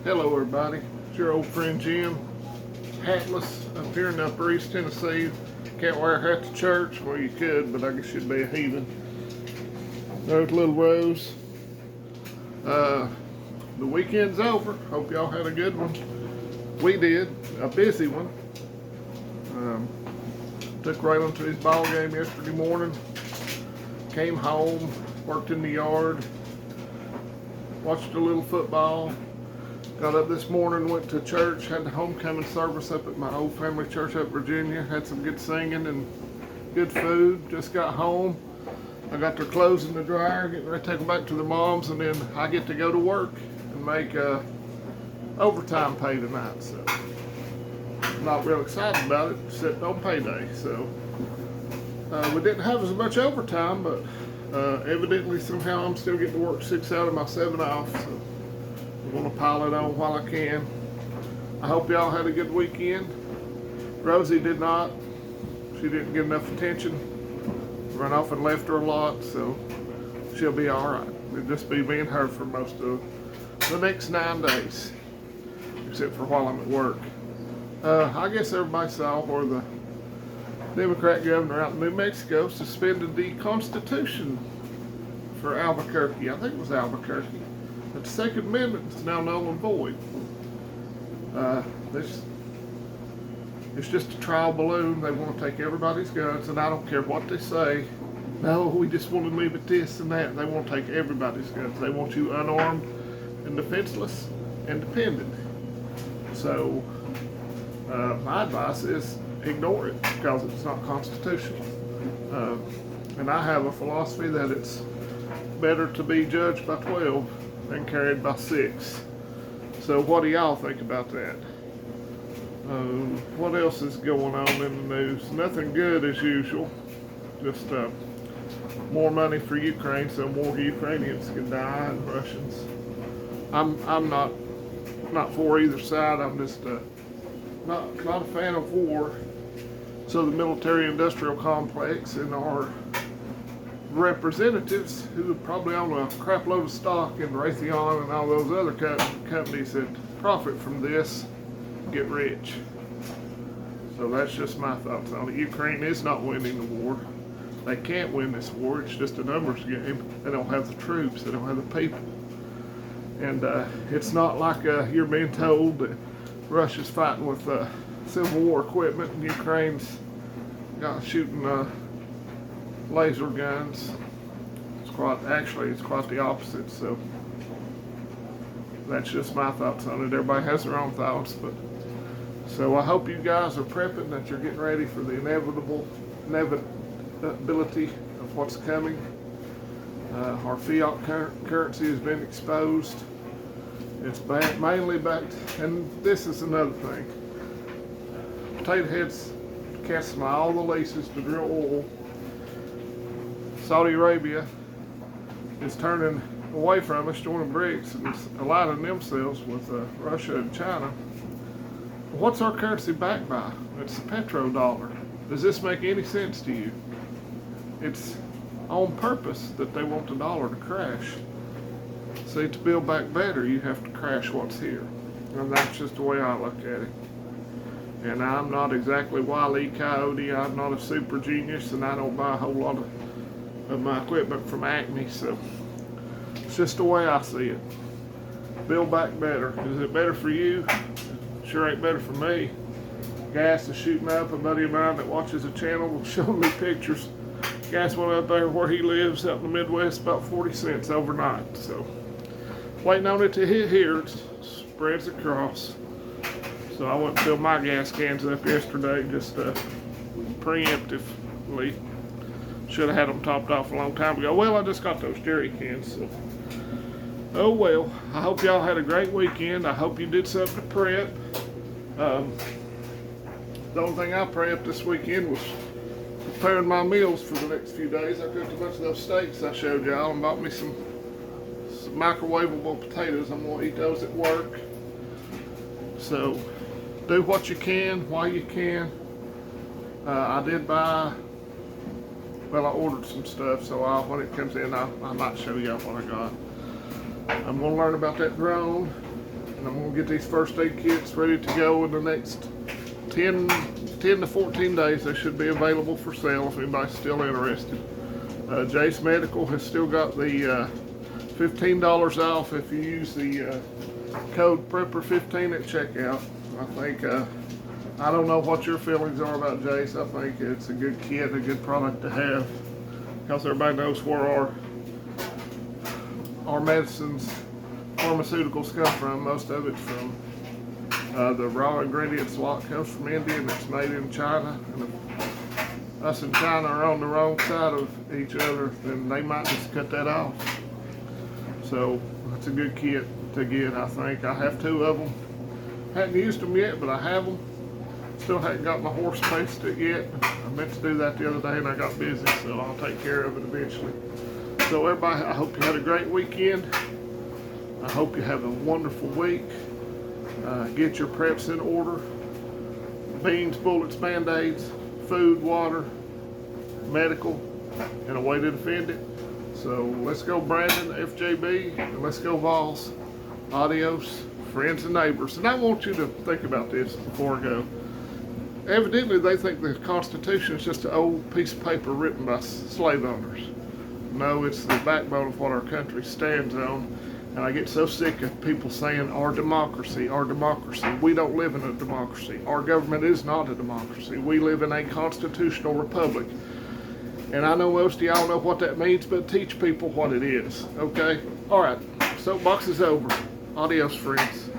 Hello everybody, it's your old friend Jim, hatless up here in Upper East Tennessee. Can't wear a hat to church, well you could, but I guess you'd be a heathen. There's little Rose. The weekend's over, hope y'all had a good one. We did, a busy one. Took Raylan to his ball game yesterday morning, came home, worked in the yard, watched a little football. Got up this morning, went to church, had the homecoming service up at my old family church up in Virginia. Had some good singing and good food. Just got home. I got their clothes in the dryer, getting ready to take them back to their moms, and then I get to go to work and make overtime pay tonight. So I'm not real excited about it, except on payday. So we didn't have as much overtime, but evidently somehow I'm still getting to work 6 out of my 7 off. So I'm going to pile it on while I can. I hope y'all had a good weekend. Rosie did not. She didn't get enough attention. Run off and left her a lot, so she'll be alright. It'll just be me and her for most of the next 9 days, except for while I'm at work. I guess everybody saw where the Democrat governor out in New Mexico suspended the Constitution for Albuquerque. I think it was Albuquerque. The Second Amendment is now null and void. It's just a trial balloon. They want to take everybody's guns, and I don't care what they say. No, we just want to leave it this and that. They want to take everybody's guns. They want you unarmed and defenseless and dependent. So my advice is ignore it because it's not constitutional. And I have a philosophy that it's better to be judged by 12 than carried by 6. So what do y'all think about that? What else is going on in the news? Nothing good as usual. Just more money for Ukraine so more Ukrainians can die and Russians. I'm not for either side. I'm just not a fan of war. So the military-industrial complex and our representatives who probably own a crap load of stock in Raytheon and all those other companies that profit from this get rich. So that's just my thoughts on it. Ukraine is not winning the war. They can't win this war. It's just a numbers game. They don't have the troops. They don't have the people. And it's not like you're being told that Russia's fighting with Civil War equipment and Ukraine's shooting laser guns. It's quite the opposite. So that's just my thoughts on it. Everybody has their own thoughts, but so I hope you guys are prepping, that you're getting ready for the inevitability of what's coming. Our fiat currency has been exposed. It's mainly backed, and this is another thing. Potato Head's canceling all the leases to drill oil. Saudi Arabia is turning away from us, joining BRICS, and aligning themselves with Russia and China. What's our currency backed by? It's the petrodollar. Does this make any sense to you? It's on purpose that they want the dollar to crash. See, to build back better, you have to crash what's here. And that's just the way I look at it. And I'm not exactly Wile E. Coyote. I'm not a super genius, and I don't buy a whole lot of my equipment from Acme. So it's just the way I see it. Build back better. Is it better for you? Sure ain't better for me. Gas is shooting up. A buddy of mine that watches the channel was showing me pictures. Gas went up there where he lives out in the Midwest about 40 cents overnight. So waiting on it to hit here. It spreads across. So I went and filled my gas cans up yesterday, just preemptively. Should have had them topped off a long time ago. Well, I just got those jerry cans. So. Oh well, I hope y'all had a great weekend. I hope you did something to prep. The only thing I prepped this weekend was preparing my meals for the next few days. I cooked a bunch of those steaks I showed y'all and bought me some microwavable potatoes. I'm gonna eat those at work. So do what you can while you can. I did buy, well, I ordered some stuff, so when it comes in, I might show y'all what I got. I'm gonna learn about that drone. and I'm going to get these first aid kits ready to go in the next 10 to 14 days. They should be available for sale if anybody's still interested. Jace Medical has still got the $15 off if you use the code Prepper15 at checkout. I think, I don't know what your feelings are about Jace. I think it's a good kit, a good product to have, because everybody knows where our medicines, pharmaceuticals come from. Most of it's from the raw ingredients. A lot comes from India and it's made in China. And if us and China are on the wrong side of each other, then they might just cut that off. So it's a good kit to get, I think. I have 2 of them. Hadn't used them yet, but I have them. Still hadn't got my horse paced it yet. I meant to do that the other day and I got busy, so I'll take care of it eventually. So everybody, I hope you had a great weekend. I hope you have a wonderful week. Get your preps in order. Beans, bullets, band-aids, food, water, medical, and a way to defend it. So let's go Brandon, FJB, and let's go Vols. Adios, friends and neighbors. And I want you to think about this before I go. Evidently, they think the Constitution is just an old piece of paper written by slave owners. No, it's the backbone of what our country stands on. And I get so sick of people saying our democracy, our democracy. We don't live in a democracy. Our government is not a democracy. We live in a constitutional republic. And I know most of y'all know what that means, but teach people what it is, okay? All right, soapbox is over. Adios, friends.